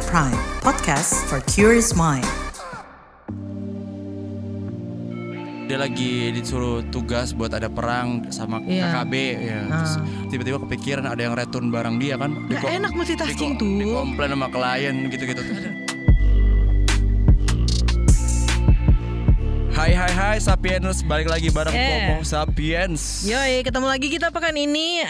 KBR Prime, podcast for curious mind. Dia lagi disuruh tugas buat ada perang sama KKB ya. Terus tiba-tiba kepikiran ada yang return barang dia kan. Enak multitasking tuh. Dikomplain sama klien gitu-gitu. Hai Sapiens, balik lagi bareng FOMO Sapiens. Yoi, ketemu lagi kita pekan ini.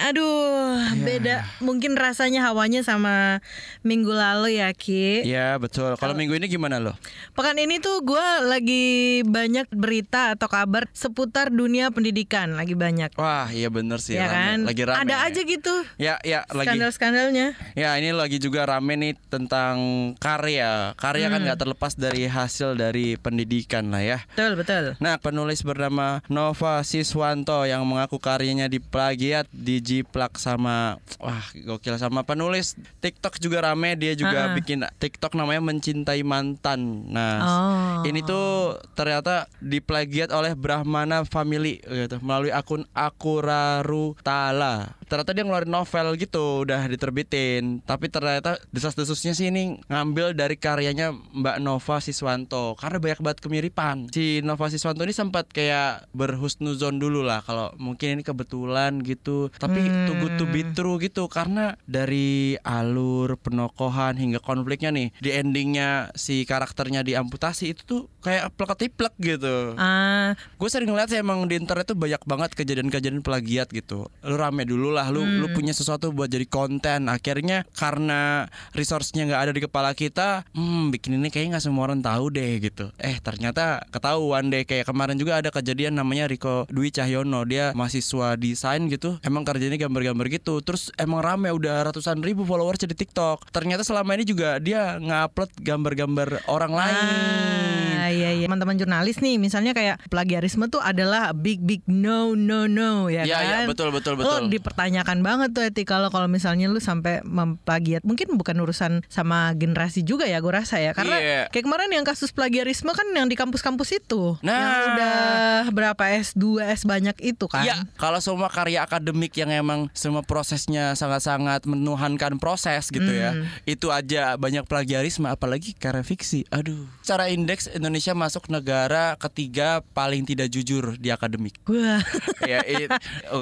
Beda mungkin rasanya hawanya sama minggu lalu ya, Ki. Iya, betul. Kalau minggu ini gimana lo? Pekan ini tuh gue lagi banyak berita atau kabar seputar dunia pendidikan. Lagi banyak. Wah, iya bener sih. Ya kan? Lagi rame. Ada aja gitu. Ya, lagi. Skandal-skandalnya. Ya, ini lagi juga rame nih tentang karya. Karya kan gak terlepas dari hasil dari pendidikan lah ya. Betul. Nah, penulis bernama Nova Siswanto yang mengaku karyanya diplagiat, dijiplak sama gokil sama penulis TikTok juga rame. Dia juga bikin TikTok namanya Mencintai Mantan. Nah, ini tuh ternyata diplagiat oleh Brahmana Family gitu, melalui akun Akurarutala. Ternyata dia ngeluarin novel gitu, udah diterbitin. Tapi ternyata desas-desusnya sih ini ngambil dari karyanya Mbak Nova Siswanto. Karena banyak banget kemiripan. Si Nova Siswanto ini sempat kayak berhusnuzon dulu lah, kalau mungkin ini kebetulan gitu. Tapi too good to be true gitu. Karena dari alur penokohan hingga konfliknya nih, di endingnya si karakternya diamputasi itu tuh kayak plek-tiplek gitu. Gue sering ngeliat sih emang di internet tuh banyak banget kejadian-kejadian plagiat gitu. Lu rame dulu lah, lu punya sesuatu buat jadi konten. Akhirnya karena resource-nya gak ada di kepala kita, bikin ini kayaknya gak semua orang tahu deh gitu. Ternyata ketahuan deh. Kayak kemarin juga ada kejadian namanya Riko Dwi Cahyono. Dia mahasiswa desain gitu, emang kerjanya gambar-gambar gitu. Terus emang rame, udah ratusan ribu followers di TikTok. Ternyata selama ini juga dia nge-upload gambar-gambar orang lain. Iya. Teman-teman jurnalis nih, misalnya kayak plagiarisme tuh adalah big no ya kan? Iya, betul. Lo dipertanyakan banget tuh etika lo kalau misalnya lu sampai memplagiat. Mungkin bukan urusan sama generasi juga ya, gue rasa ya. Karena kayak kemarin yang kasus plagiarisme kan yang di kampus-kampus itu. Yang udah berapa S2, S banyak itu kan. Iya, kalau semua karya akademik yang emang semua prosesnya sangat-sangat menuhankan proses gitu ya, itu aja banyak plagiarisme, apalagi karya fiksi. Aduh. Secara indeks Indonesia masuk negara ketiga paling tidak jujur di akademik. Wah.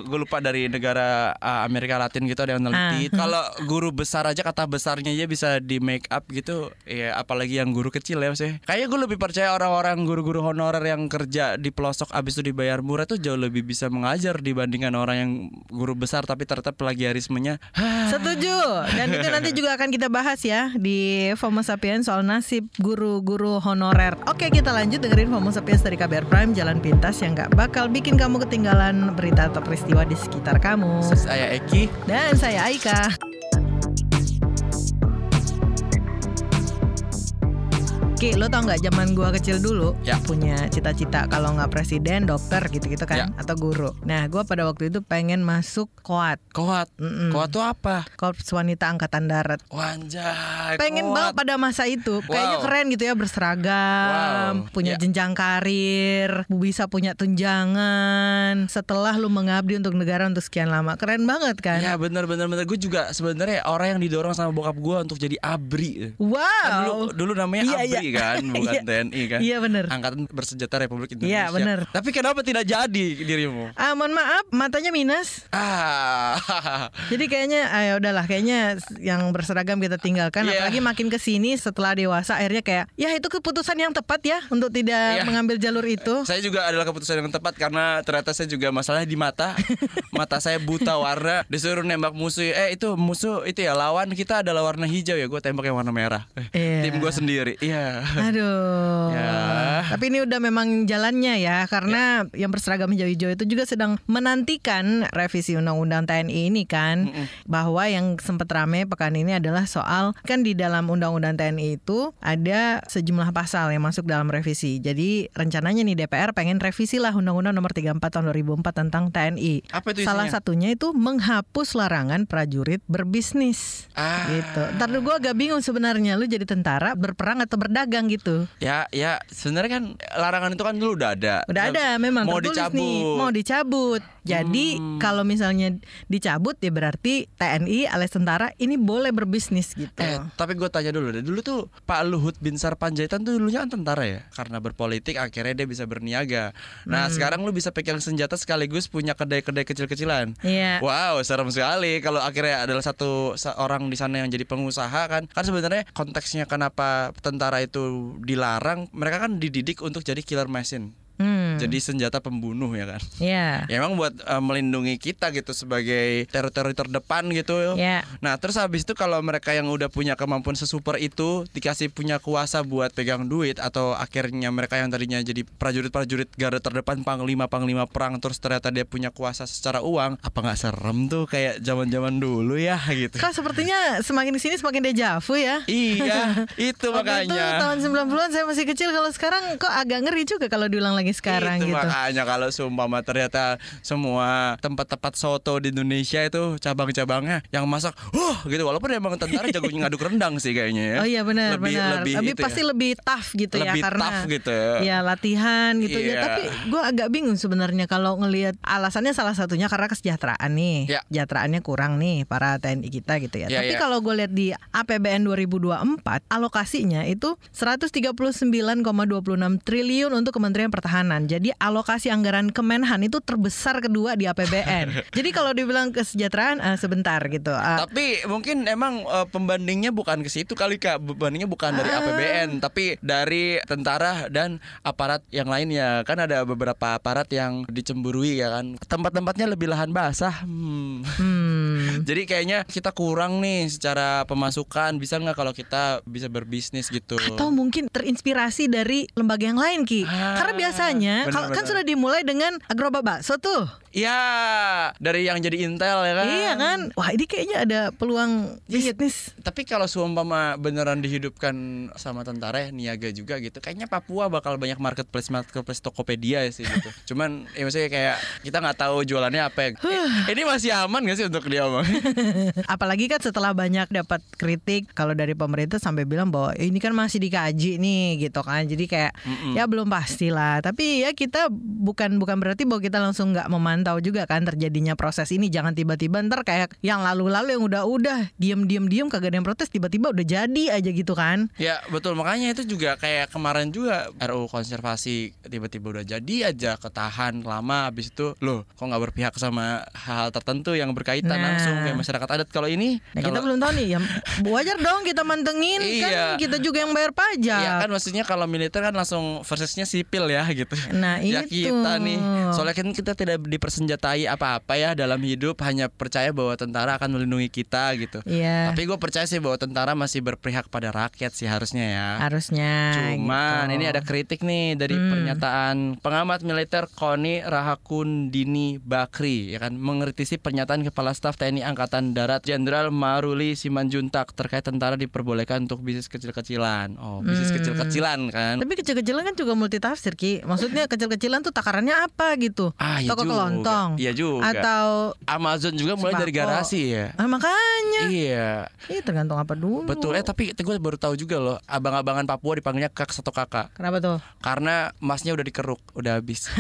Gue lupa dari negara Amerika Latin gitu ada yang neliti. Kalau guru besar aja kata besarnya aja bisa di make up gitu. Ya apalagi yang guru kecil ya sih. Kayaknya gue lebih percaya orang-orang guru-guru honorer yang kerja di pelosok abis itu dibayar murah tuh jauh lebih bisa mengajar dibandingkan orang yang guru besar tapi ternyata plagiarismenya. Setuju. Dan itu nanti juga akan kita bahas ya di FOMO Sapiens soal nasib guru-guru honorer. Oke, kita lanjut dengerin FOMO Sapiens dari KBR Prime, jalan pintas yang gak bakal bikin kamu ketinggalan berita atau peristiwa di sekitar kamu. Saya Eki. Dan saya Aika. Ki, lo tau gak zaman gua kecil dulu punya cita-cita kalau gak presiden, dokter gitu-gitu kan, atau guru. Nah, gua pada waktu itu pengen masuk KOAT. KOAT tuh apa? Korps Wanita Angkatan Darat. Wanjay, pengen banget pada masa itu. Kayaknya keren gitu ya, berseragam, punya jenjang karir, bisa punya tunjangan setelah lu mengabdi untuk negara untuk sekian lama. Keren banget kan? Ya bener. Gue juga sebenarnya orang yang didorong sama bokap gue untuk jadi ABRI. Wow. Kan dulu namanya ABRI kan, bukan TNI kan. Iya bener. Angkatan Bersenjata Republik Indonesia. Iya bener. Tapi kenapa tidak jadi dirimu? Mohon maaf, matanya minus. Jadi kayaknya udahlah, kayaknya yang berseragam kita tinggalkan. Apalagi makin kesini setelah dewasa, akhirnya kayak itu keputusan yang tepat ya untuk tidak mengambil jalur itu. Saya juga adalah keputusan yang tepat karena ternyata saya juga masalahnya di mata. Mata saya buta warna. Disuruh nembak musuh. Itu musuh itu ya, lawan kita adalah warna hijau ya, gue tembak yang warna merah. Tim gue sendiri. Aduh. Tapi ini udah memang jalannya ya, karena yang berseragam hijau-hijau itu juga sedang menantikan revisi undang-undang TNI ini kan. Bahwa yang sempat rame pekan ini adalah soal kan di dalam undang-undang TNI itu ada sejumlah pasal yang masuk dalam revisi. Jadi rencananya nih DPR pengen revisi lah Undang-Undang Nomor 34 Tahun 2004 tentang TNI. Apa itu isinya? Salah satunya itu menghapus larangan prajurit berbisnis. Gitu. Ntar gue agak bingung sebenarnya, lu jadi tentara berperang atau berdagang gitu. Ya sebenarnya kan larangan itu kan dulu udah ada. Udah ada memang mau tertulis dicabut. nih, mau dicabut. Jadi kalau misalnya dicabut ya berarti TNI alias tentara ini boleh berbisnis gitu. Tapi gue tanya dulu deh. Dulu tuh Pak Luhut Binsar Panjaitan tuh dulunya kan tentara ya. Karena berpolitik akhirnya dia bisa berniaga. Nah sekarang lu bisa pegang senjata sekaligus punya kedai-kedai kecil-kecilan. Iya. Wow, serem sekali kalau akhirnya adalah satu orang di sana yang jadi pengusaha kan. Kan sebenarnya konteksnya kenapa tentara itu dilarang, mereka kan dididik untuk jadi killer machine. Jadi senjata pembunuh ya kan. Iya. Ya emang buat melindungi kita gitu sebagai teritori terdepan gitu. Iya. Nah terus habis itu kalau mereka yang udah punya kemampuan sesuper itu dikasih punya kuasa buat pegang duit, atau akhirnya mereka yang tadinya jadi prajurit-prajurit garda terdepan, panglima perang, terus ternyata dia punya kuasa secara uang, apa nggak serem tuh kayak zaman-zaman dulu ya gitu. Kak sepertinya semakin kesini semakin dejavu ya. Iya, itu makanya. Itu tahun 90-an saya masih kecil, kalau sekarang kok agak ngeri juga kalau diulang lagi sekarang itu gitu. Makanya kalau seumpama ternyata semua tempat-tempat soto di Indonesia itu cabang-cabangnya yang masak, gitu, walaupun emang tentara jago ngaduk rendang sih kayaknya ya. Oh iya benar. Lebih pasti ya. lebih tough gitu lebih ya, karena tough gitu. Ya latihan gitu ya. Tapi gue agak bingung sebenarnya kalau ngelihat alasannya, salah satunya karena kesejahteraan nih. Kesejahteraannya kurang nih para TNI kita gitu ya. Tapi kalau gue lihat di APBN 2024 alokasinya itu 139,26 triliun untuk Kementerian Pertahanan. Jadi alokasi anggaran Kemenhan itu terbesar kedua di APBN. Jadi kalau dibilang kesejahteraan sebentar gitu. Tapi mungkin emang pembandingnya bukan ke situ kali Kak. Pembandingnya bukan dari APBN, tapi dari tentara dan aparat yang lainnya. Kan ada beberapa aparat yang dicemburui ya kan. Tempat-tempatnya lebih lahan basah. Jadi kayaknya kita kurang nih secara pemasukan. Bisa nggak kalau kita bisa berbisnis gitu? Atau mungkin terinspirasi dari lembaga yang lain Ki. Karena biasanya kan sudah dimulai dengan gerobak bakso tuh. Iya, dari yang jadi Intel ya kan. Iya kan. Wah ini kayaknya ada peluang bisnis. Tapi kalau seumpama beneran dihidupkan sama tentara ya, niaga juga gitu, kayaknya Papua bakal banyak marketplace Tokopedia ya sih gitu. Cuman ya maksudnya kayak kita nggak tahu jualannya apa ya. Ini masih aman nggak sih untuk dia Bang? Apalagi kan setelah banyak dapat kritik kalau dari pemerintah sampai bilang bahwa ini kan masih dikaji nih gitu kan. Jadi kayak ya belum pastilah. Tapi ya kita bukan berarti bahwa kita langsung nggak memantau juga kan terjadinya proses ini. Jangan tiba-tiba ntar kayak yang lalu-lalu yang udah diem kagak ada yang protes, tiba-tiba udah jadi aja gitu kan. Ya betul, makanya itu juga kayak kemarin juga RUU konservasi tiba-tiba udah jadi aja, ketahan lama, habis itu loh kok nggak berpihak sama hal tertentu yang berkaitan langsung kayak masyarakat adat. Kalau ini kita belum tahu nih ya, wajar dong kita mantengin. Kan kita juga yang bayar pajak. Iya kan, maksudnya kalau militer kan langsung versusnya sipil ya gitu. Nah ya itu kita nih, soalnya kan kita tidak dipersenjatai apa-apa ya dalam hidup, hanya percaya bahwa tentara akan melindungi kita gitu. Tapi gue percaya sih bahwa tentara masih berpihak pada rakyat sih harusnya ya. Harusnya. Cuman gitu. ini ada kritik nih dari pernyataan pengamat militer Koni Rahakundini Bakri ya kan, mengkritisi pernyataan Kepala Staf TNI Angkatan Darat Jenderal Maruli Simanjuntak terkait tentara diperbolehkan untuk bisnis kecil-kecilan. Bisnis kecil-kecilan kan. Tapi kecil-kecilan kan juga multitafsir Ki. Maksudnya kecil-kecilan tuh takarannya apa gitu? Toko kelontong. Iya juga. Atau Amazon juga mulai dari garasi ya. Makanya. Iya. Tergantung apa dulu. Betul. Tapi gue baru tahu juga loh, abang-abangan Papua dipanggilnya kak atau kakak. Kenapa tuh? Karena emasnya udah dikeruk, udah habis.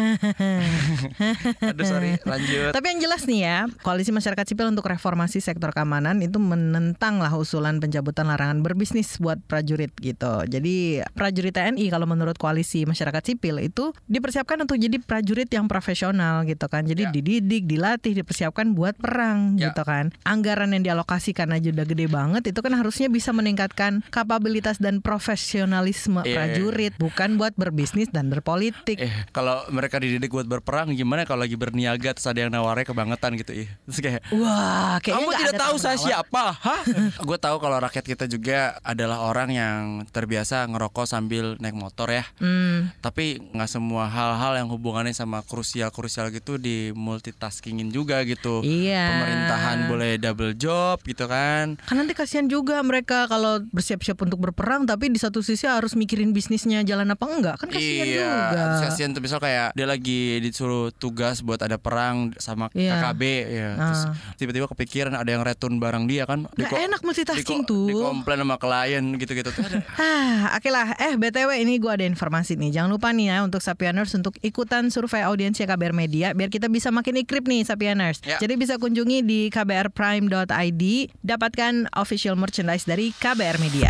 Aduh sorry, lanjut. Tapi yang jelas nih ya, Koalisi Masyarakat Sipil untuk Reformasi Sektor Keamanan itu menentang lah usulan pencabutan larangan berbisnis buat prajurit gitu. Jadi prajurit TNI kalau menurut Koalisi Masyarakat Sipil itu dipersiapkan untuk jadi prajurit yang profesional gitu kan. Jadi dididik, dilatih, dipersiapkan buat perang gitu kan. Anggaran yang dialokasikan aja udah gede banget, itu kan harusnya bisa meningkatkan kapabilitas dan profesionalisme prajurit, bukan buat berbisnis dan berpolitik. Kalau mereka dididik buat berperang, gimana kalau lagi berniaga terus ada yang nawarnya kebangetan gitu ya. Terus kayak, wah, kamu tidak tahu saya siapa? Hah? Gue tahu kalau rakyat kita juga adalah orang yang terbiasa ngerokok sambil naik motor ya. Tapi nggak semua hal-hal yang hubungannya sama krusial gitu di multitaskingin juga gitu. Pemerintahan boleh double job gitu kan. Kan nanti kasihan juga mereka kalau bersiap-siap untuk berperang tapi di satu sisi harus mikirin bisnisnya jalan apa enggak, kan kasihan juga. Kasihan tuh, misal kayak dia lagi disuruh tugas buat ada perang sama KKB ya. Terus tiba-tiba kepikiran ada yang retun barang dia kan. Gak enak multitasking tuh. Dikomplain sama klien gitu-gitu tuh. Oke lah, BTW ini gue ada informasi nih. Jangan lupa nih ya untuk Sapieners untuk ikutan survei audiensi KBR Media biar kita kita bisa makin ikrip nih Sapieners. Jadi bisa kunjungi di kbrprime.id, dapatkan official merchandise dari KBR Media.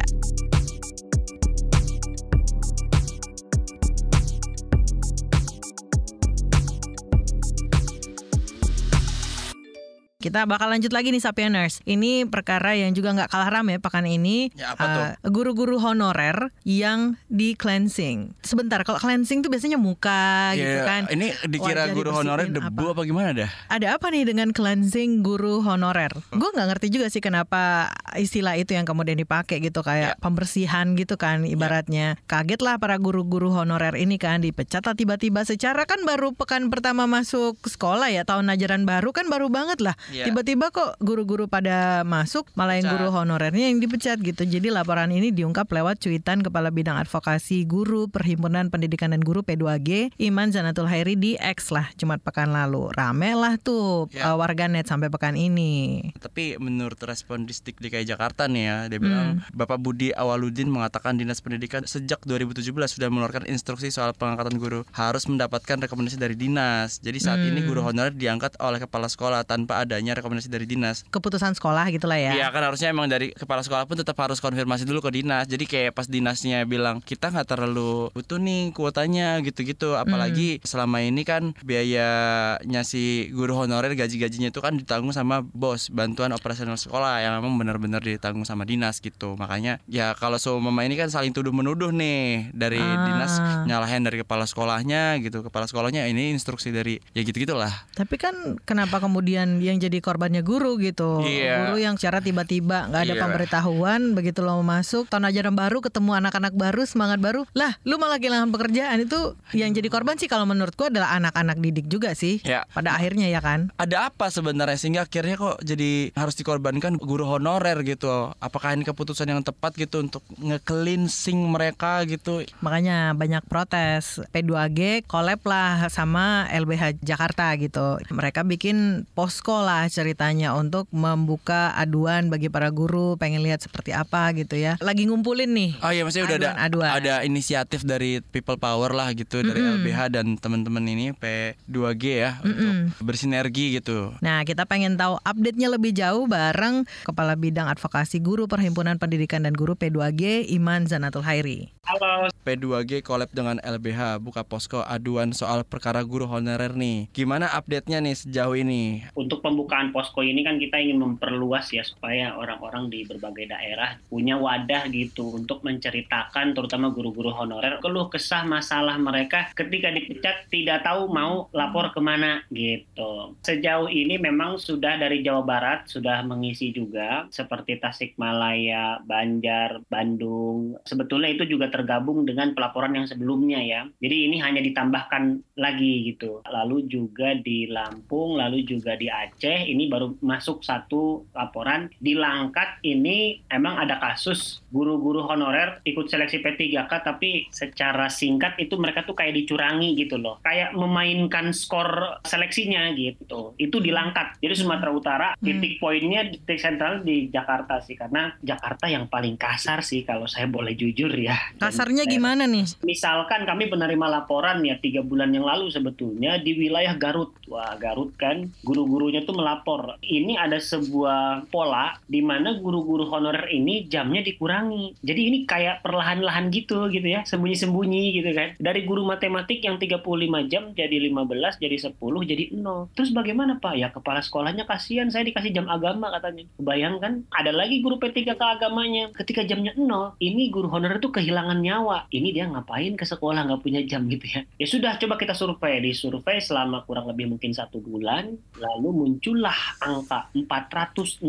Kita bakal lanjut lagi nih Sapieners. Ini perkara yang juga gak kalah rame pekan ini. Apa tuh? Guru-guru honorer yang di cleansing. Sebentar, kalau cleansing tuh biasanya muka gitu kan. Ini dikira guru honorer debu apa gimana dah? Ada apa nih dengan cleansing guru honorer? Gue gak ngerti juga sih kenapa istilah itu yang kemudian dipakai gitu. Kayak pembersihan gitu kan ibaratnya. Kaget lah para guru-guru honorer ini kan, dipecat lah tiba-tiba. Secara kan baru pekan pertama masuk sekolah ya, tahun ajaran baru kan baru banget lah. Tiba-tiba kok guru-guru pada masuk, malah yang guru honorernya yang dipecat gitu. Jadi laporan ini diungkap lewat cuitan Kepala Bidang Advokasi Guru Perhimpunan Pendidikan dan Guru P2G, Iman Zanatul Hairi di X lah Jumat pekan lalu. Rame lah tuh warganet sampai pekan ini. Tapi menurut respon Distrik DKI Jakarta nih ya, dia bilang Bapak Budi Awaludin mengatakan Dinas Pendidikan sejak 2017 sudah mengeluarkan instruksi soal pengangkatan guru harus mendapatkan rekomendasi dari dinas. Jadi saat ini guru honorer diangkat oleh kepala sekolah tanpa adanya rekomendasi dari dinas. Keputusan sekolah gitulah ya. Iya kan harusnya emang dari kepala sekolah pun tetap harus konfirmasi dulu ke dinas. Jadi kayak pas dinasnya bilang kita nggak terlalu butuh nih kuotanya gitu-gitu. Apalagi selama ini kan biayanya si guru honorer gaji-gajinya itu kan ditanggung sama BOS, bantuan operasional sekolah, yang memang benar-benar ditanggung sama dinas gitu. Makanya ya kalau seumpama ini kan saling tuduh menuduh nih, dari dinas nyalahin dari kepala sekolahnya gitu. Kepala sekolahnya ini instruksi dari ya gitu-gitulah. Tapi kan kenapa kemudian yang jadi korbannya guru gitu? Guru yang secara tiba-tiba nggak ada pemberitahuan, begitu lo masuk tahun ajaran baru ketemu anak-anak baru, semangat baru, lah lu malah kehilangan pekerjaan. Itu yang jadi korban sih kalau menurutku adalah anak-anak didik juga sih. Pada akhirnya ya kan. Ada apa sebenarnya sehingga akhirnya kok jadi harus dikorbankan guru honorer gitu? Apakah ini keputusan yang tepat gitu untuk nge-cleansing mereka gitu? Makanya banyak protes. P2G collab lah sama LBH Jakarta gitu. Mereka bikin posko lah ceritanya untuk membuka aduan bagi para guru, pengen lihat seperti apa gitu ya. Lagi ngumpulin nih. Oh iya, maksudnya udah ada inisiatif dari People Power lah gitu, dari LBH dan teman-teman ini P2G ya, untuk bersinergi gitu. Nah, kita pengen tahu update-nya lebih jauh bareng Kepala Bidang Advokasi Guru Perhimpunan Pendidikan dan Guru P2G, Iman Zanatul Hairi. Halo. P2G collab dengan LBH buka posko aduan soal perkara guru honorer nih. Gimana update-nya nih sejauh ini? Untuk pembukaan posko ini kan kita ingin memperluas ya, supaya orang-orang di berbagai daerah punya wadah gitu untuk menceritakan, terutama guru-guru honorer, keluh kesah masalah mereka ketika dipecat, tidak tahu mau lapor kemana gitu. Sejauh ini memang sudah dari Jawa Barat sudah mengisi juga, seperti Tasikmalaya, Banjar, Bandung. Sebetulnya itu juga tergabung dengan pelaporan yang sebelumnya ya. Jadi ini hanya ditambahkan lagi gitu. Lalu juga di Lampung, lalu juga di Aceh, ini baru masuk satu laporan. Di Langkat ini emang ada kasus guru-guru honorer ikut seleksi P3K, tapi secara singkat itu mereka tuh kayak dicurangi gitu loh. Kayak memainkan skor seleksinya gitu. Itu di Langkat. Jadi Sumatera Utara, titik poinnya, titik sentral di Jakarta sih. Karena Jakarta yang paling kasar sih kalau saya boleh jujur ya. Kasarnya gimana nih? Misalkan kami penerima laporan ya 3 bulan yang lalu sebetulnya di wilayah Garut. Wah, Garut kan guru-gurunya tuh melapor. Ini ada sebuah pola di mana guru-guru honorer ini jamnya dikurangi. Jadi ini kayak perlahan-lahan gitu ya, sembunyi-sembunyi gitu kan. Dari guru matematik yang 35 jam jadi 15, jadi 10, jadi 0. Terus bagaimana Pak? Ya kepala sekolahnya kasihan, saya dikasih jam agama katanya. Bayangkan, ada lagi guru P3K agamanya. Ketika jamnya 0, ini guru honorer tuh kehilangan nyawa. Ini dia ngapain ke sekolah nggak punya jam gitu ya. Ya sudah, coba kita survei. Disurvei selama kurang lebih mungkin 1 bulan. Lalu muncullah angka 466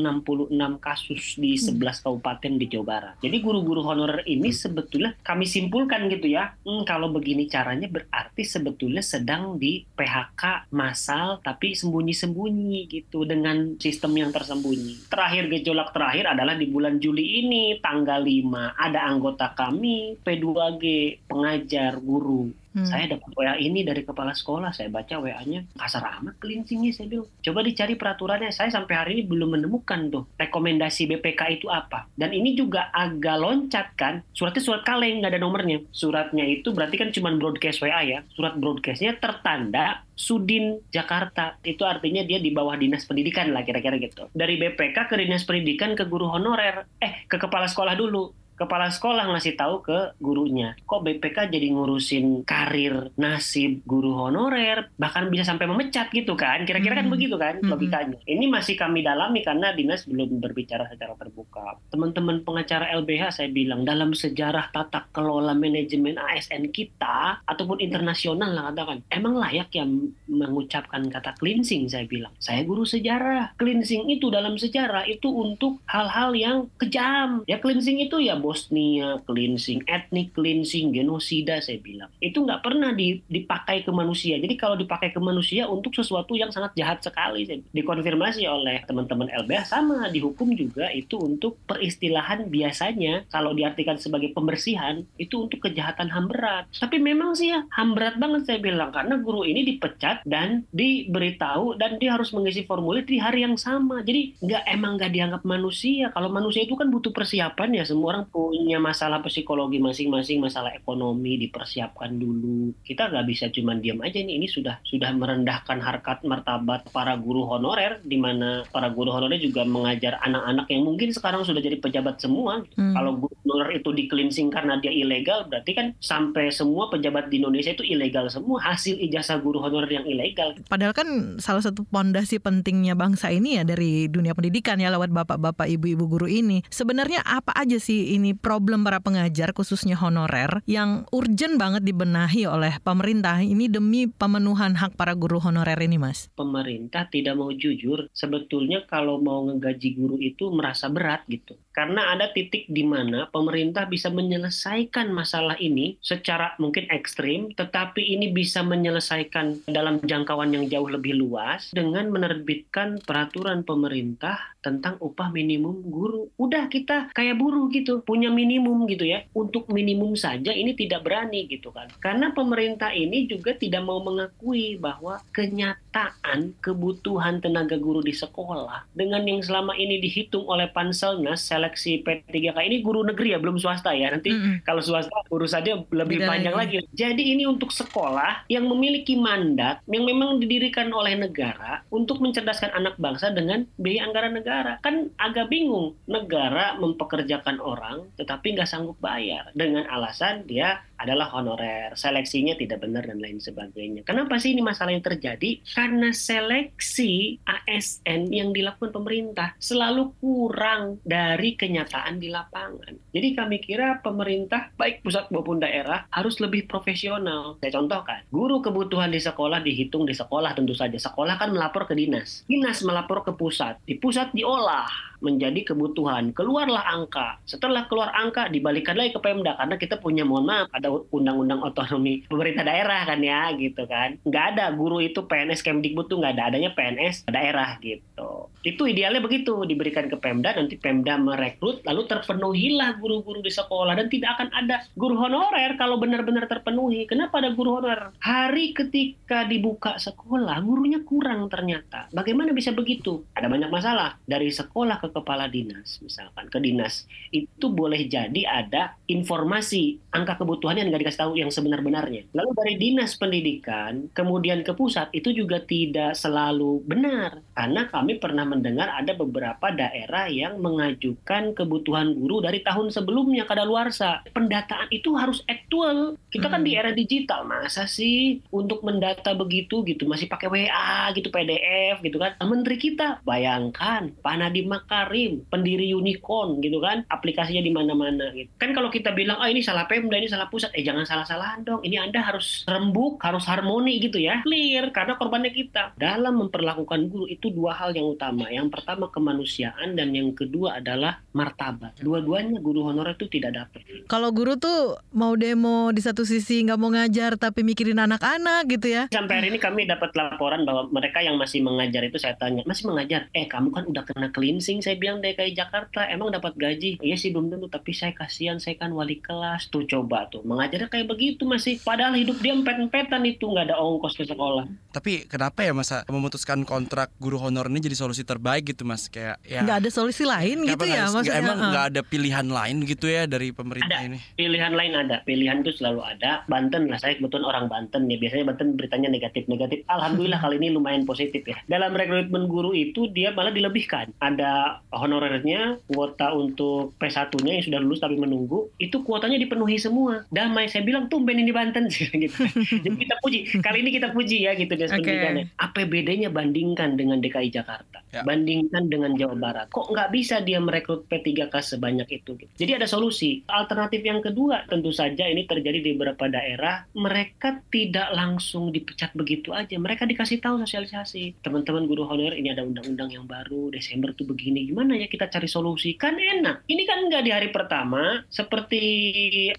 kasus di 11 kabupaten di Jawa Barat. Jadi guru-guru honorer ini sebetulnya kami simpulkan gitu ya. Kalau begini caranya berarti sebetulnya sedang di PHK massal tapi sembunyi-sembunyi gitu dengan sistem yang tersembunyi. Terakhir, gejolak terakhir adalah di bulan Juli ini tanggal 5 ada anggota kami P2G pengajar guru Saya dapat WA ini dari kepala sekolah, saya baca WA-nya kasar amat cleansingnya, saya bilang coba dicari peraturannya. Saya sampai hari ini belum menemukan tuh rekomendasi BPK itu apa. Dan ini juga agak loncat kan, suratnya surat kaleng, nggak ada nomornya. Suratnya itu berarti kan cuma broadcast WA ya, surat broadcastnya tertanda Sudin Jakarta, itu artinya dia di bawah dinas pendidikan lah kira-kira gitu. Dari BPK ke dinas pendidikan ke guru honorer, ke kepala sekolah dulu. Kepala sekolah ngasih tahu ke gurunya, kok BPK jadi ngurusin karir nasib guru honorer, bahkan bisa sampai memecat gitu kan, kira-kira kan begitu kan logikanya. Ini masih kami dalami karena dinas belum berbicara secara terbuka. Teman-teman pengacara LBH saya bilang, dalam sejarah tata kelola manajemen ASN kita ataupun internasional lah katakan, emang layak ya mengucapkan kata cleansing? Saya bilang, saya guru sejarah, cleansing itu dalam sejarah itu untuk hal-hal yang kejam ya. Cleansing itu ya Bosnia cleansing, ethnic cleansing, genosida, saya bilang. Itu nggak pernah dipakai ke manusia. Jadi kalau dipakai ke manusia untuk sesuatu yang sangat jahat sekali. Dikonfirmasi oleh teman-teman LBH, sama dihukum juga itu untuk peristilahan biasanya kalau diartikan sebagai pembersihan, itu untuk kejahatan HAM berat. Tapi memang sih ya, HAM berat banget saya bilang. Karena guru ini dipecat dan diberitahu dan dia harus mengisi formulir di hari yang sama. Jadi emang nggak dianggap manusia. Kalau manusia itu kan butuh persiapan ya, semua orang punya masalah psikologi masing-masing, masalah ekonomi dipersiapkan dulu. Kita nggak bisa cuma diam aja nih. Ini sudah merendahkan harkat martabat para guru honorer, di mana para guru honorer juga mengajar anak-anak yang mungkin sekarang sudah jadi pejabat semua. Kalau guru honorer itu di cleansing karena dia ilegal, berarti kan sampai semua pejabat di Indonesia itu ilegal semua, hasil ijazah guru honorer yang ilegal. Padahal kan salah satu pondasi pentingnya bangsa ini ya dari dunia pendidikan ya, lewat bapak-bapak, ibu-ibu guru ini. Sebenarnya apa aja sih ini problem para pengajar khususnya honorer yang urgent banget dibenahi oleh pemerintah ini demi pemenuhan hak para guru honorer ini, Mas? Pemerintah tidak mau jujur, sebetulnya kalau mau ngegaji guru itu merasa berat gitu. Karena ada titik di mana pemerintah bisa menyelesaikan masalah ini secara mungkin ekstrim, tetapi ini bisa menyelesaikan dalam jangkauan yang jauh lebih luas dengan menerbitkan peraturan pemerintah tentang upah minimum guru. Udah kita kayak buruh gitu, punya minimum gitu ya. Untuk minimum saja ini tidak berani gitu kan. Karena pemerintah ini juga tidak mau mengakui bahwa kenyataan kebutuhan tenaga guru di sekolah dengan yang selama ini dihitung oleh Panselnas seleksi P3K, ini guru negeri ya, belum swasta ya. Nanti kalau swasta urusannya lebih panjang lagi. Jadi ini untuk sekolah yang memiliki mandat yang memang didirikan oleh negara untuk mencerdaskan anak bangsa dengan biaya anggaran negara. Kan agak bingung, negara mempekerjakan orang tetapi nggak sanggup bayar dengan alasan dia adalah honorer, seleksinya tidak benar dan lain sebagainya. Kenapa sih ini masalah yang terjadi? Karena seleksi ASN yang dilakukan pemerintah selalu kurang dari kenyataan di lapangan. Jadi kami kira pemerintah baik pusat maupun daerah harus lebih profesional. Saya contohkan, guru kebutuhan di sekolah dihitung di sekolah tentu saja. Sekolah kan melapor ke dinas, dinas melapor ke pusat, di pusat diolah menjadi kebutuhan, keluarlah angka. Setelah keluar angka dibalikkan lagi ke Pemda karena kita punya, mohon maaf, ada undang-undang otonomi pemerintah daerah kan ya gitu kan. Nggak ada guru itu PNS Kemdikbud tuh, nggak ada, adanya PNS daerah gitu. Itu idealnya begitu, diberikan ke Pemda, nanti Pemda merekrut, lalu terpenuhilah guru-guru di sekolah dan tidak akan ada guru honorer kalau benar-benar terpenuhi. Kenapa ada guru honorer? Hari ketika dibuka sekolah, gurunya kurang ternyata. Bagaimana bisa begitu? Ada banyak masalah. Dari sekolah ke kepala dinas, misalkan ke dinas, itu boleh jadi ada informasi angka kebutuhannya nggak dikasih tahu yang sebenar-benarnya. Lalu dari dinas pendidikan kemudian ke pusat itu juga tidak selalu benar, karena kami pernah mendengar ada beberapa daerah yang mengajukan kebutuhan guru dari tahun sebelumnya kadaluarsa. Pendataan itu harus aktual. Kita kan di era digital, masa sih untuk mendata begitu gitu masih pakai WA gitu, PDF gitu kan. Menteri kita, bayangkan Pak Nadiem Makarim, pendiri Unicorn gitu kan, aplikasinya di mana-mana gitu. Kan kalau kita bilang ini salah Pemda, ini salah pusat, jangan salah-salahan dong. Ini Anda harus rembuk, harus harmoni gitu ya. Clear, karena korbannya kita. Dalam memperlakukan guru itu dua hal yang utama. Yang pertama kemanusiaan dan yang kedua adalah martabat. Dua-duanya guru honorer itu tidak dapat. Kalau guru tuh mau demo di satu sisi nggak mau ngajar tapi mikirin anak-anak gitu ya. Sampai hari ini kami dapat laporan bahwa mereka yang masih mengajar itu, saya tanya, masih mengajar? Kamu kan udah kena cleansing. saya bilang DKI Jakarta emang dapat gaji? Iya sih belum tentu, tapi saya kasihan, saya kan wali kelas. Tuh coba tuh, mengajarnya kayak begitu masih. Padahal hidup dia empet-empetan itu, nggak ada ongkos ke sekolah. Tapi kenapa ya masa memutuskan kontrak guru honor ini jadi solusi terbaik gitu Mas? Kayak ya Nggak ada solusi lain gitu ya maksudnya. Emang nggak ada pilihan lain gitu ya dari pemerintah ini? Pilihan lain ada, pilihan itu selalu ada. Banten lah, saya kebetulan orang Banten ya, biasanya Banten beritanya negatif-negatif. Alhamdulillah kali ini lumayan positif ya. Dalam rekrutmen guru itu dia malah dilebihkan. Ada honorernya, kuota untuk P1-nya yang sudah lulus tapi menunggu, itu kuotanya dipenuhi semua. Damai, saya bilang tumben ini Banten sih gitu. Jadi kita puji, kali ini kita puji ya gitu Dinas Pendidikannya. APBD-nya bandingkan dengan DKI Jakarta, bandingkan dengan Jawa Barat. Kok nggak bisa dia merekrut P3K sebanyak itu? Gitu. Jadi ada solusi. Alternatif yang kedua, tentu saja ini terjadi di beberapa daerah, mereka tidak langsung dipecat begitu aja. Mereka dikasih tahu sosialisasi. Teman-teman guru honorer, ini ada undang-undang yang baru, Desember tuh begini. Gimana ya kita cari solusi? Kan enak. Ini kan nggak di hari pertama, seperti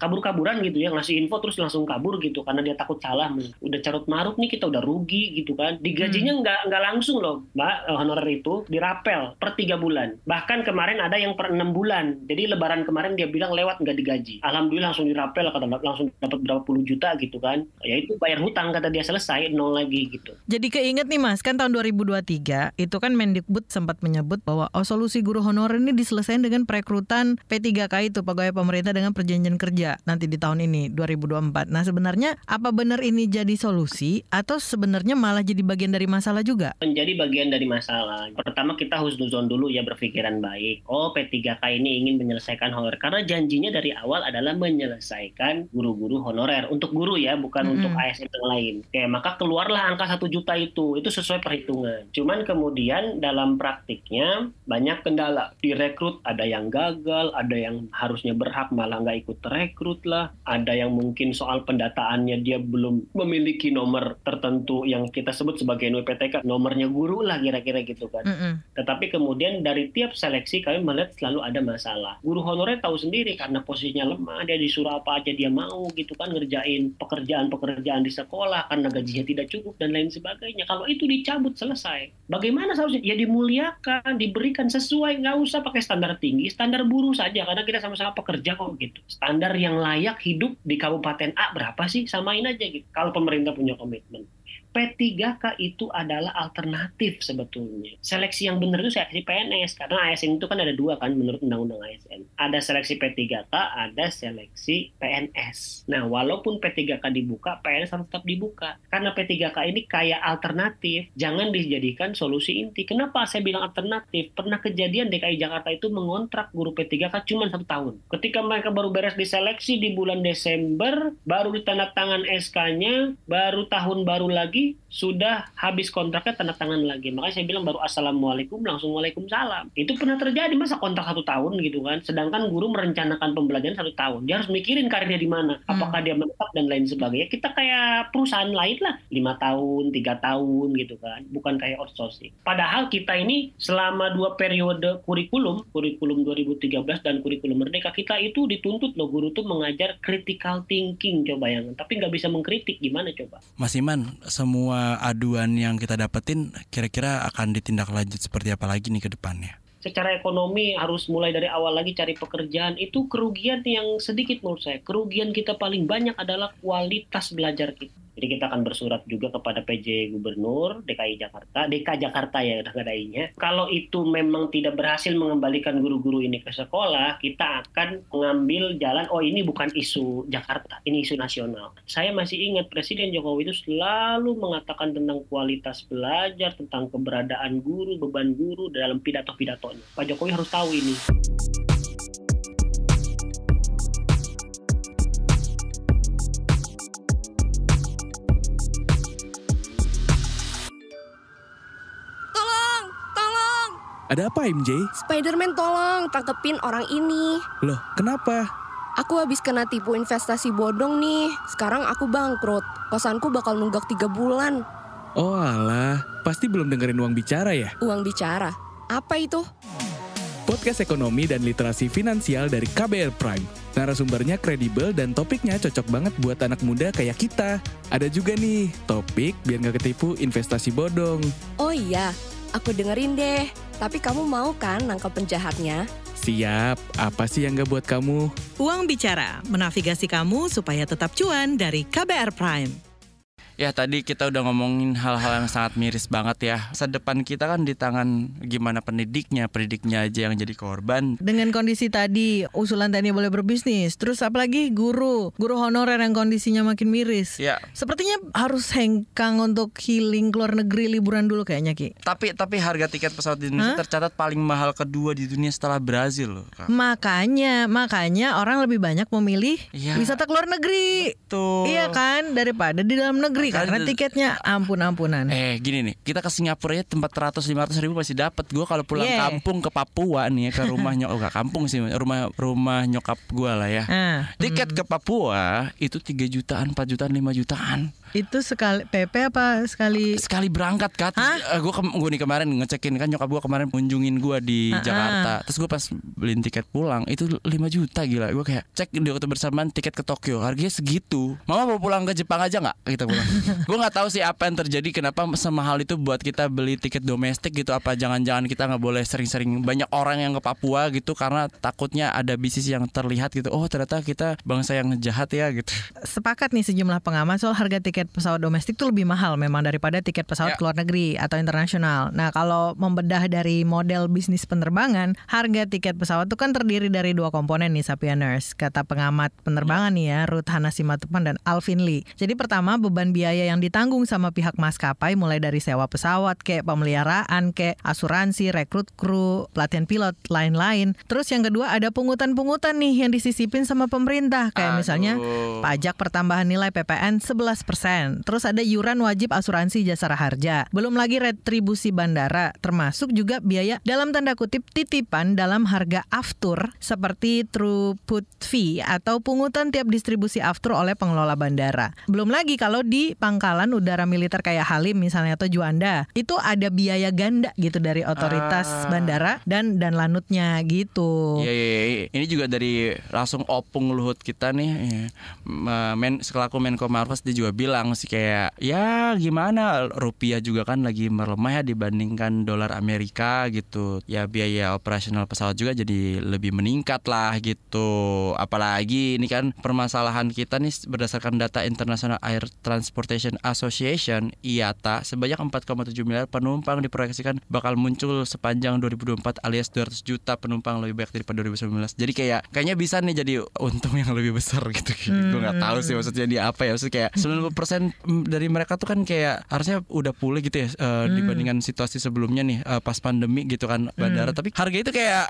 kabur-kaburan gitu ya, ngasih info terus langsung kabur gitu, karena dia takut salah. Udah carut marut nih, kita udah rugi gitu kan. Digajinya nggak langsung loh, Mbak, honorer itu dirapel per 3 bulan. Bahkan kemarin ada yang per 6 bulan. Jadi lebaran kemarin dia bilang lewat nggak digaji. Alhamdulillah langsung dirapel, langsung dapat berapa puluh juta gitu kan. Ya itu bayar hutang, kata dia, selesai, nol lagi gitu. Jadi keinget nih Mas, kan tahun 2023 itu kan Mendikbud sempat menyebut bahwa solusi guru honorer ini diselesaikan dengan perekrutan P3K itu, pegawai pemerintah dengan perjanjian kerja nanti di tahun ini 2024. Nah sebenarnya apa benar ini jadi solusi atau sebenarnya malah jadi bagian dari masalah juga? Menjadi bagian dari masalah. Pertama kita husnuzon dulu ya, berpikiran baik. Oh P3K ini ingin menyelesaikan honorer, karena janjinya dari awal adalah menyelesaikan guru-guru honorer. Untuk guru ya, bukan untuk ASN yang lain. Oke, maka keluarlah angka 1 juta itu sesuai perhitungan. Cuman kemudian dalam praktiknya banyak kendala. Direkrut ada yang gagal, ada yang harusnya berhak malah nggak ikut terekrut lah. Ada yang mungkin soal pendataannya dia belum memiliki nomor tertentu yang kita sebut sebagai NPTK, nomornya guru lah kira-kira gitu kan. Tetapi kemudian dari tiap seleksi kami melihat selalu ada masalah. Guru honorer tahu sendiri karena posisinya lemah, dia disuruh apa aja dia mau gitu kan, ngerjain pekerjaan-pekerjaan di sekolah karena gajinya tidak cukup dan lain sebagainya. Kalau itu dicabut selesai. Bagaimana seharusnya? Ya dimuliakan, diberikan sesuai, nggak usah pakai standar tinggi, standar buruh saja karena kita sama-sama pekerja kok gitu. Standar yang layak hidup di Kabupaten A berapa sih? Samain aja gitu. Kalau pemerintah punya komitmen. P3K itu adalah alternatif sebetulnya. Seleksi yang benar itu seleksi PNS, karena ASN itu kan ada 2 kan menurut undang-undang ASN. Ada seleksi P3K, ada seleksi PNS. Nah, walaupun P3K dibuka, PNS harus tetap dibuka. Karena P3K ini kayak alternatif, jangan dijadikan solusi inti. Kenapa saya bilang alternatif? Pernah kejadian DKI Jakarta itu mengontrak guru P3K cuma 1 tahun. Ketika mereka baru beres diseleksi di bulan Desember, baru ditandatangan SK-nya, baru tahun baru lagi, sudah habis kontraknya tanda tangan lagi. Makanya saya bilang baru assalamualaikum langsung waalaikumsalam. Itu pernah terjadi, masa kontrak 1 tahun gitu kan. Sedangkan guru merencanakan pembelajaran 1 tahun. Dia harus mikirin karirnya di mana. Apakah dia menetap dan lain sebagainya. Kita kayak perusahaan lain lah. 5 tahun, 3 tahun gitu kan. Bukan kayak outsourcing. Padahal kita ini selama 2 periode kurikulum 2013 dan kurikulum Merdeka, kita itu dituntut loh guru tuh mengajar critical thinking, coba bayangin. Tapi nggak bisa mengkritik, gimana coba? Mas Iman, semua aduan yang kita dapetin kira-kira akan ditindaklanjut seperti apa lagi nih ke depannya? Secara ekonomi harus mulai dari awal lagi cari pekerjaan. Itu kerugian yang sedikit menurut saya. Kerugian kita paling banyak adalah kualitas belajar kita. Jadi kita akan bersurat juga kepada PJ Gubernur DKI Jakarta ya kadainya. Kalau itu memang tidak berhasil mengembalikan guru-guru ini ke sekolah, kita akan mengambil jalan, oh ini bukan isu Jakarta, ini isu nasional. Saya masih ingat Presiden Jokowi itu selalu mengatakan tentang kualitas belajar, tentang keberadaan guru, beban guru dalam pidato-pidatonya. Pak Jokowi harus tahu ini. Ada apa MJ? Spider-Man tolong tangkepin orang ini. Loh, kenapa? Aku habis kena tipu investasi bodong nih. Sekarang aku bangkrut. Kosanku bakal nunggak 3 bulan. Oh alah, pasti belum dengerin Uang Bicara ya? Uang Bicara? Apa itu? Podcast ekonomi dan literasi finansial dari KBR Prime. Narasumbernya kredibel dan topiknya cocok banget buat anak muda kayak kita. Ada juga nih, topik biar gak ketipu investasi bodong. Oh iya, aku dengerin deh. Tapi kamu mau kan nangkep penjahatnya? Siap, apa sih yang gak buat kamu? Uang Bicara, menavigasi kamu supaya tetap cuan dari KBR Prime. Ya tadi kita udah ngomongin hal-hal yang sangat miris banget ya. Masa depan kita kan di tangan gimana pendidiknya aja yang jadi korban. Dengan kondisi tadi, usulan TNI boleh berbisnis. Terus apalagi guru honorer yang kondisinya makin miris. Ya. Sepertinya harus hengkang untuk healing keluar negeri liburan dulu kayaknya, Ki. Tapi harga tiket pesawat di Indonesia tercatat paling mahal kedua di dunia setelah Brazil loh, Kak. Makanya orang lebih banyak memilih wisata keluar negeri. Tuh. Iya kan, daripada di dalam negeri. Karena tiketnya ampun-ampunan. Gini nih, kita ke Singapura ya 400-500 ribu masih dapat. Gue kalau pulang kampung ke Papua nih ya, ke rumah gak kampung sih, rumah nyokap gue lah ya. Tiket ke Papua itu 3 jutaan, 4 jutaan, 5 jutaan. Itu sekali PP apa sekali berangkat kan? Gue nih kemarin ngecekin kan, nyokap gue kemarin kunjungin gue di Jakarta. Terus gue pas beliin tiket pulang itu 5 juta, gila. Gue kayak cek di waktu bersamaan tiket ke Tokyo harganya segitu. Mama mau pulang ke Jepang aja nggak? Kita pulang. Gue nggak tahu sih apa yang terjadi, kenapa semahal itu buat kita beli tiket domestik gitu. Apa jangan-jangan kita nggak boleh sering-sering banyak orang yang ke Papua gitu karena takutnya ada bisnis yang terlihat gitu. Oh ternyata kita bangsa yang jahat ya gitu. Sepakat nih sejumlah pengamat soal harga tiket pesawat domestik itu lebih mahal memang daripada tiket pesawat ke luar negeri atau internasional. Nah kalau membedah dari model bisnis penerbangan, harga tiket pesawat itu kan terdiri dari 2 komponen nih Sapieners, kata pengamat penerbangan nih ya, Ruth Hana Simatupang dan Alvin Lee. Jadi pertama, beban biaya yang ditanggung sama pihak maskapai mulai dari sewa pesawat, kayak pemeliharaan, kayak asuransi, rekrut kru, pelatihan pilot, lain-lain. Terus yang kedua ada pungutan-pungutan nih yang disisipin sama pemerintah, kayak misalnya pajak pertambahan nilai PPN 11%. Terus ada iuran wajib asuransi jasara harja. Belum lagi retribusi bandara, termasuk juga biaya dalam tanda kutip titipan dalam harga aftur seperti throughput fee atau pungutan tiap distribusi aftur oleh pengelola bandara. Belum lagi kalau di pangkalan udara militer kayak Halim misalnya atau Juanda, itu ada biaya ganda gitu dari otoritas bandara dan lanutnya gitu. Iya. Ini juga dari langsung opung Luhut kita nih, selaku Menko Marves, dia juga bilang sih kayak ya gimana, rupiah juga kan lagi melemah ya dibandingkan dolar Amerika gitu. Ya biaya operasional pesawat juga jadi lebih meningkat lah gitu. Apalagi ini kan permasalahan kita nih berdasarkan data International Air Transportation Association IATA, sebanyak 4,7 miliar penumpang diproyeksikan bakal muncul sepanjang 2024 alias 200 juta penumpang lebih banyak daripada 2019. Jadi kayaknya bisa nih jadi untung yang lebih besar gitu. Gue nggak tahu sih maksudnya di apa ya. Maksudnya kayak 90% dari mereka tuh kan kayak harusnya udah pulih gitu ya dibandingkan situasi sebelumnya nih pas pandemi gitu kan bandara. Tapi harga itu kayak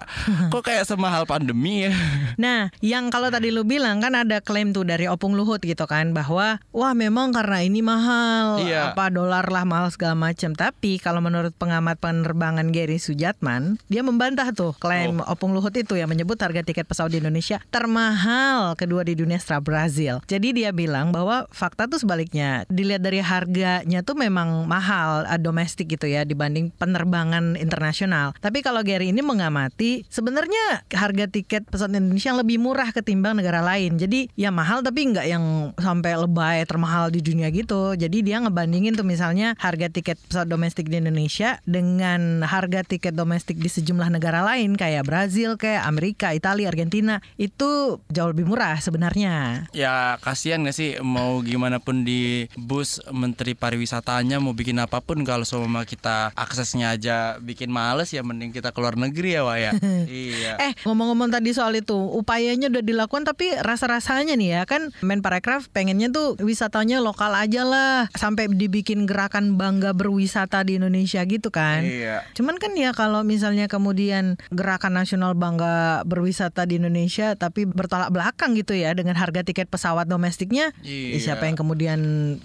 kok kayak semahal pandemi ya. Nah, yang kalau tadi lu bilang kan ada klaim tuh dari Opung Luhut gitu kan bahwa wah memang karena ini mahal, apa dolar lah mahal segala macam. Tapi kalau menurut pengamat penerbangan Gary Sujatman, dia membantah tuh klaim Opung Luhut itu yang menyebut harga tiket pesawat di Indonesia termahal kedua di dunia setelah Brazil. Jadi dia bilang bahwa fakta tuh sebaliknya. Dilihat dari harganya tuh memang mahal domestik gitu ya dibanding penerbangan internasional. Tapi kalau Gary ini mengamati sebenarnya harga tiket pesawat Indonesia yang lebih murah ketimbang negara lain. Jadi ya mahal tapi nggak yang sampai lebay termahal di dunia gitu. Jadi dia ngebandingin tuh misalnya harga tiket pesawat domestik di Indonesia dengan harga tiket domestik di sejumlah negara lain kayak Brazil, kayak Amerika, Italia, Argentina. Itu jauh lebih murah sebenarnya. Ya kasihan gak sih, mau gimana pun di bus menteri pariwisatanya mau bikin apapun kalau sama kita aksesnya aja bikin males, ya mending kita keluar negeri ya Wak ya. Iya. Ngomong-ngomong tadi soal itu, upayanya udah dilakukan tapi rasa-rasanya nih ya kan Menparekraf pengennya tuh wisatanya lokal aja lah, sampai dibikin gerakan bangga berwisata di Indonesia gitu kan. Iya. Cuman kan ya kalau misalnya kemudian gerakan nasional bangga berwisata di Indonesia tapi bertolak belakang gitu ya dengan harga tiket pesawat domestiknya, siapa yang kemudian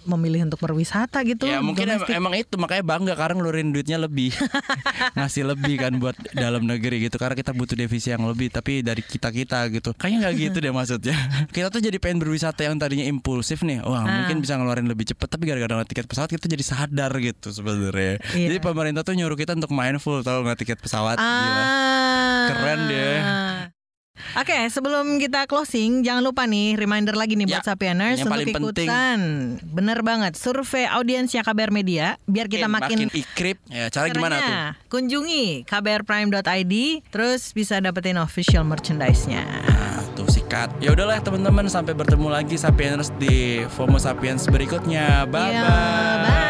memilih untuk berwisata gitu? Ya mungkin emang itu makanya bangga karena ngeluarin duitnya lebih, ngasih lebih kan buat dalam negeri gitu, karena kita butuh devisa yang lebih. Tapi dari kita gitu, kayaknya nggak gitu deh maksudnya. Kita tuh jadi pengen berwisata yang tadinya impulsif nih, mungkin bisa ngeluarin lebih cepat, tapi gara-gara tiket pesawat kita jadi sadar gitu sebenarnya. Jadi pemerintah tuh nyuruh kita untuk mindful, tahu nggak, tiket pesawat. Gila. Keren deh. Oke, sebelum kita closing, jangan lupa nih reminder lagi nih buat Sapieners yang untuk paling ikutan. Bener banget, survei audiensnya KBR Media biar kita makin ikrip. Ya, cara gimana tuh? Kunjungi kbrprime.id, terus bisa dapetin official merchandise-nya. Nah, tuh sikat. Ya udahlah teman-teman, sampai bertemu lagi Sapieners di FOMO Sapiens berikutnya. Bye bye.